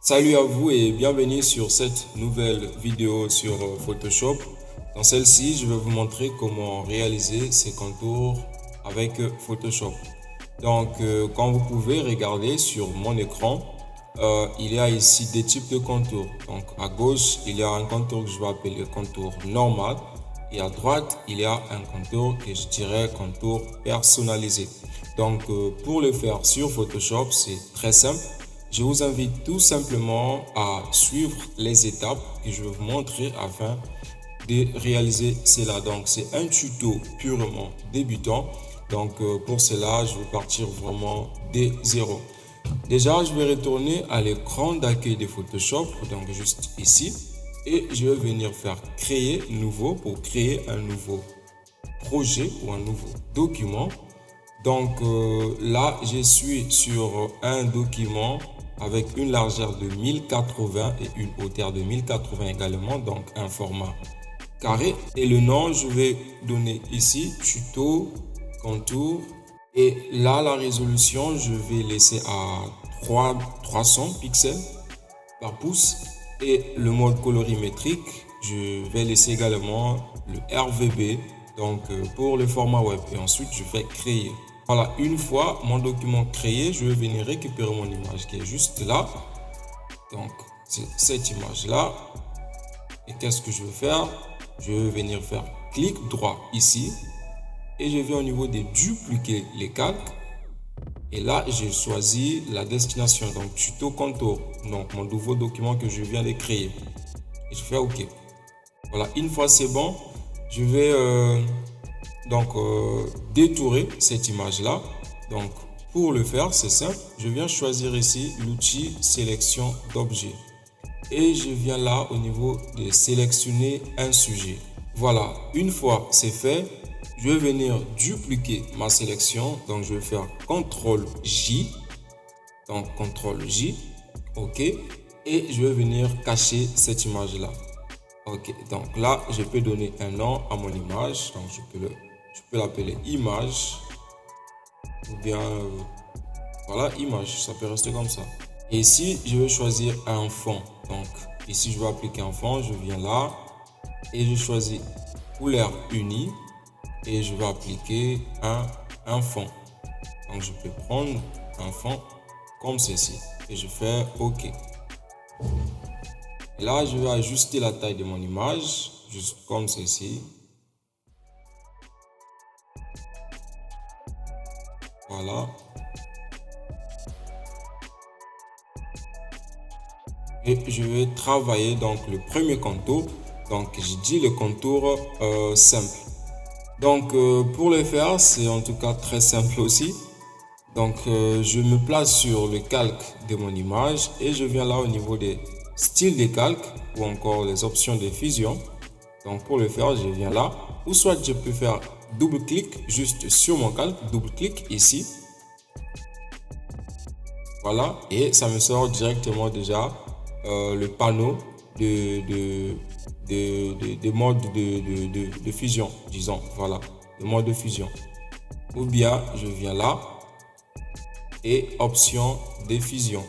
Salut à vous et bienvenue sur cette nouvelle vidéo sur Photoshop. Dans celle-ci, je vais vous montrer comment réaliser ces contours avec Photoshop. Donc, comme vous pouvez regarder sur mon écran, il y a ici des types de contours. Donc, à gauche, il y a un contour que je vais appeler contour normal. Et à droite, il y a un contour que je dirais contour personnalisé. Donc, pour le faire sur Photoshop, c'est très simple. Je vous invite tout simplement à suivre les étapes que je vais vous montrer afin de réaliser cela. Donc, c'est un tuto purement débutant. Donc, pour cela, je vais partir vraiment de zéro. Déjà, je vais retourner à l'écran d'accueil de Photoshop, donc juste ici. Et je vais venir faire créer nouveau pour créer un nouveau projet ou un nouveau document. Donc là, je suis sur un document avec une largeur de 1080 et une hauteur de 1080 également, donc un format carré. Et le nom, je vais donner ici tuto contour. Et là, la résolution, je vais laisser à 300 pixels par pouce. Et le mode colorimétrique, je vais laisser également le RVB, donc pour le format web. Et ensuite, je vais créer. Voilà, une fois mon document créé, je vais venir récupérer mon image qui est juste là. Donc, c'est cette image-là. Et qu'est-ce que je vais faire? Je vais venir faire clic droit ici. Et je viens au niveau de dupliquer les calques. Et là, j'ai choisi la destination, donc tuto contour, donc mon nouveau document que je viens de créer. Et je fais OK. Voilà, une fois c'est bon, je vais détourer cette image-là. Donc, pour le faire, c'est simple. Je viens choisir ici l'outil sélection d'objet. Et je viens là au niveau de sélectionner un sujet. Voilà, une fois c'est fait, je vais venir dupliquer ma sélection. Donc, je vais faire CTRL J. Donc, CTRL J. OK. Et je vais venir cacher cette image-là. OK. Donc, là, je peux donner un nom à mon image. Donc, je peux l'appeler image. Ou bien, voilà, image. Ça peut rester comme ça. Et ici, je vais choisir un fond. Donc, ici, je vais appliquer un fond. Je viens là. Et je choisis couleur unie. Et je vais appliquer un fond. Donc, je peux prendre un fond comme ceci. Et je fais OK. Et là, je vais ajuster la taille de mon image, juste comme ceci. Voilà. Et je vais travailler donc le premier contour. Donc, j'ai dit le contour simple. Donc, pour le faire, c'est en tout cas très simple aussi. Donc, je me place sur le calque de mon image et je viens là au niveau des styles de calque ou encore les options de fusion. Donc, pour le faire, je viens là. Ou soit je peux faire double-clic juste sur mon calque, double-clic ici. Voilà, et ça me sort directement déjà le panneau de mode de fusion, disons. Voilà, le mode de fusion. Ou bien, je viens là. Et option de fusion.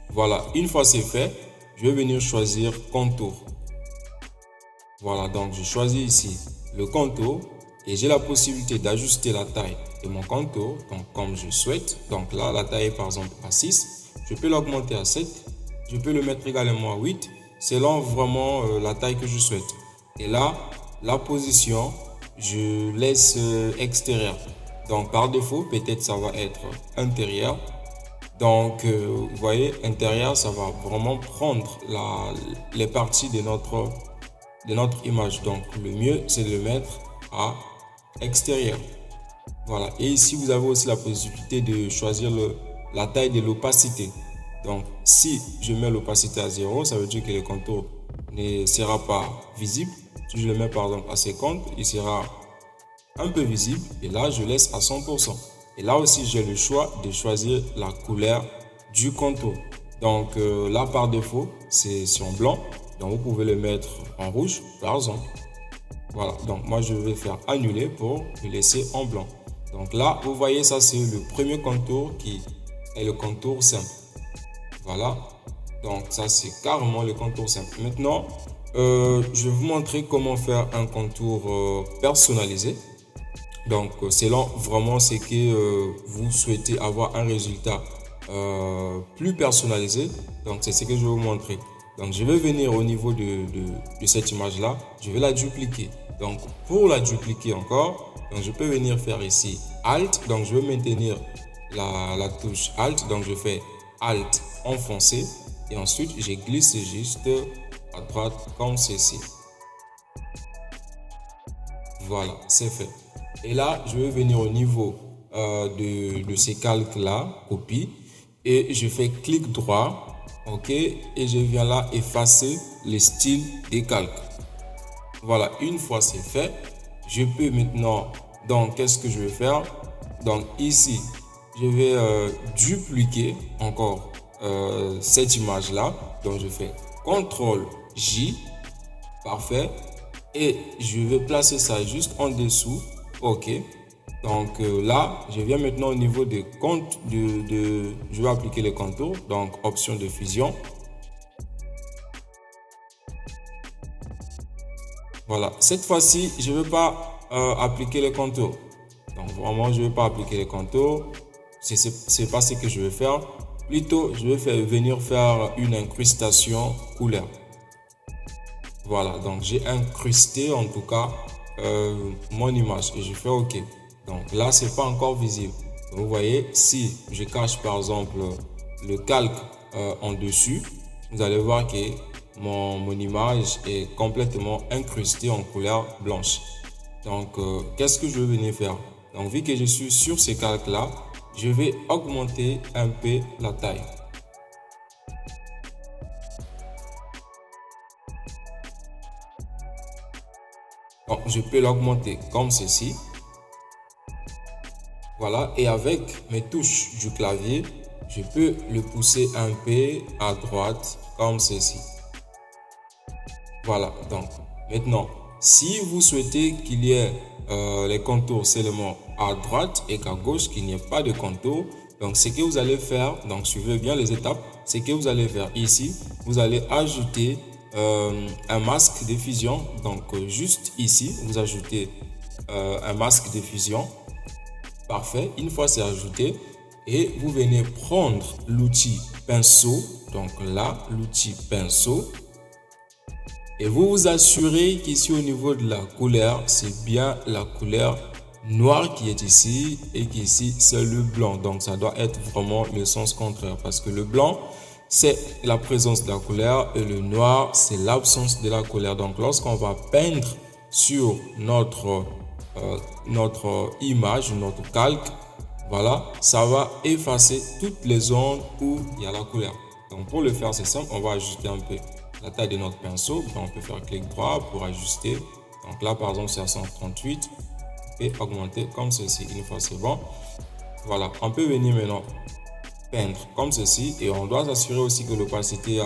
Voilà, une fois c'est fait, je vais venir choisir contour. Voilà, donc je choisis ici le contour et j'ai la possibilité d'ajuster la taille de mon contour, donc comme je souhaite. Donc là, la taille est par exemple à 6, je peux l'augmenter à 7, je peux le mettre également à 8, selon vraiment la taille que je souhaite. Et là, la position, je laisse extérieur. Donc, par défaut, peut-être ça va être intérieur. Donc, vous voyez, intérieur, ça va vraiment prendre les parties de notre image. Donc, le mieux, c'est de le mettre à extérieur. Voilà. Et ici, vous avez aussi la possibilité de choisir la taille de l'opacité. Donc, si je mets l'opacité à 0, ça veut dire que le contour ne sera pas visible. Si je le mets par exemple à 50, il sera un peu visible et là je laisse à 100%. Et là aussi j'ai le choix de choisir la couleur du contour. Donc là par défaut c'est en blanc, donc vous pouvez le mettre en rouge par exemple. Voilà, donc moi je vais faire annuler pour le laisser en blanc. Donc là vous voyez, ça c'est le premier contour qui est le contour simple. Voilà, Donc ça c'est carrément le contour simple. Maintenant, je vais vous montrer comment faire un contour personnalisé. Donc selon vraiment ce que vous souhaitez avoir un résultat plus personnalisé. Donc c'est ce que je vais vous montrer. Donc je vais venir au niveau de cette image là, je vais la dupliquer. Donc pour la dupliquer encore, donc je peux venir faire ici Alt. Donc je vais maintenir la touche Alt. Donc je fais Alt enfoncé et ensuite je glisse juste à droite comme ceci. Voilà, c'est fait. Et là, je vais venir au niveau de ces calques là, copie, et je fais clic droit, ok, et je viens là effacer le style des calques. Voilà, une fois c'est fait, je peux maintenant, donc qu'est-ce que je vais faire? Donc ici, je vais dupliquer encore cette image là. Donc je fais CTRL J, parfait, et je vais placer ça juste en dessous, ok. Donc là, je viens maintenant au niveau de compte je vais appliquer les contours, donc option de fusion. Voilà, cette fois-ci, je ne vais pas appliquer les contours. Donc vraiment, je ne vais pas appliquer les contours. C'est pas ce que je vais faire. Plutôt, je vais venir faire une incrustation couleur. Voilà, donc j'ai incrusté en tout cas mon image et je fais OK. Donc là, c'est pas encore visible. Donc, vous voyez, si je cache par exemple le calque en dessus, vous allez voir que mon image est complètement incrustée en couleur blanche. Donc, qu'est-ce que je vais venir faire? Donc, vu que je suis sur ces calques-là, je vais augmenter un peu la taille. Donc, je peux l'augmenter comme ceci. Voilà, et avec mes touches du clavier, je peux le pousser un peu à droite comme ceci. Voilà, donc maintenant, si vous souhaitez qu'il y ait les contours seulement à droite et qu'à gauche, qu'il n'y ait pas de contours, donc ce que vous allez faire, donc suivez bien les étapes, c'est que vous allez faire ici, vous allez ajouter un masque de fusion. Donc juste ici, vous ajoutez un masque de fusion. Parfait, une fois c'est ajouté, et vous venez prendre l'outil pinceau, donc là, l'outil pinceau, et vous vous assurez qu'ici au niveau de la couleur, c'est bien la couleur noire qui est ici et qu'ici c'est le blanc. Donc ça doit être vraiment le sens contraire parce que le blanc, c'est la présence de la couleur et le noir, c'est l'absence de la couleur. Donc lorsqu'on va peindre sur notre image, notre calque, voilà, ça va effacer toutes les zones où il y a la couleur. Donc pour le faire, c'est simple, on va ajuster un peu la taille de notre pinceau. Donc on peut faire clic droit pour ajuster. Donc là par exemple c'est à 138 et augmenter comme ceci. Une fois c'est bon, voilà, on peut venir maintenant peindre comme ceci et on doit s'assurer aussi que l'opacité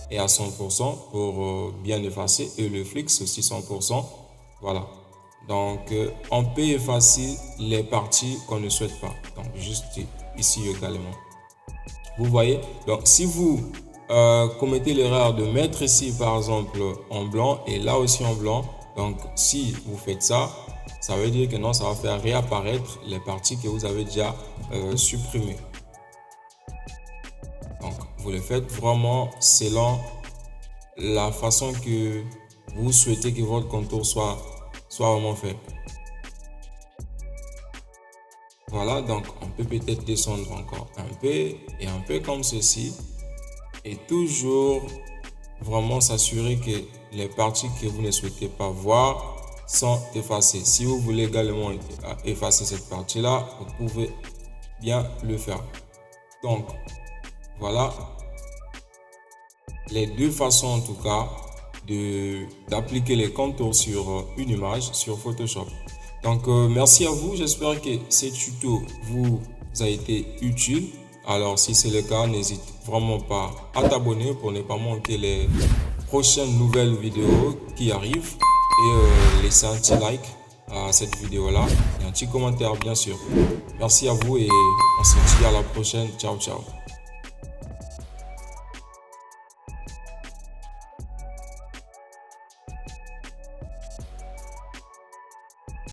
est à 100% pour bien effacer et le flux aussi 100%. Voilà. Donc, on peut effacer les parties qu'on ne souhaite pas. Donc, juste ici également. Vous voyez? Donc, si vous commettez l'erreur de mettre ici, par exemple, en blanc et là aussi en blanc, donc, si vous faites ça, ça veut dire que non, ça va faire réapparaître les parties que vous avez déjà supprimées. Donc, vous le faites vraiment selon la façon que vous souhaitez que votre contour soit vraiment fait. Voilà, donc on peut peut-être descendre encore un peu et un peu comme ceci et toujours vraiment s'assurer que les parties que vous ne souhaitez pas voir sont effacées. Si vous voulez également effacer cette partie là, vous pouvez bien le faire. Donc voilà les deux façons en tout cas d'appliquer les contours sur une image sur Photoshop. Donc merci à vous, j'espère que ce tuto vous a été utile. Alors si c'est le cas, n'hésite vraiment pas à t'abonner pour ne pas manquer les prochaines nouvelles vidéos qui arrivent et laisser un petit like à cette vidéo là et un petit commentaire bien sûr. Merci à vous et on se dit à la prochaine. Ciao ciao.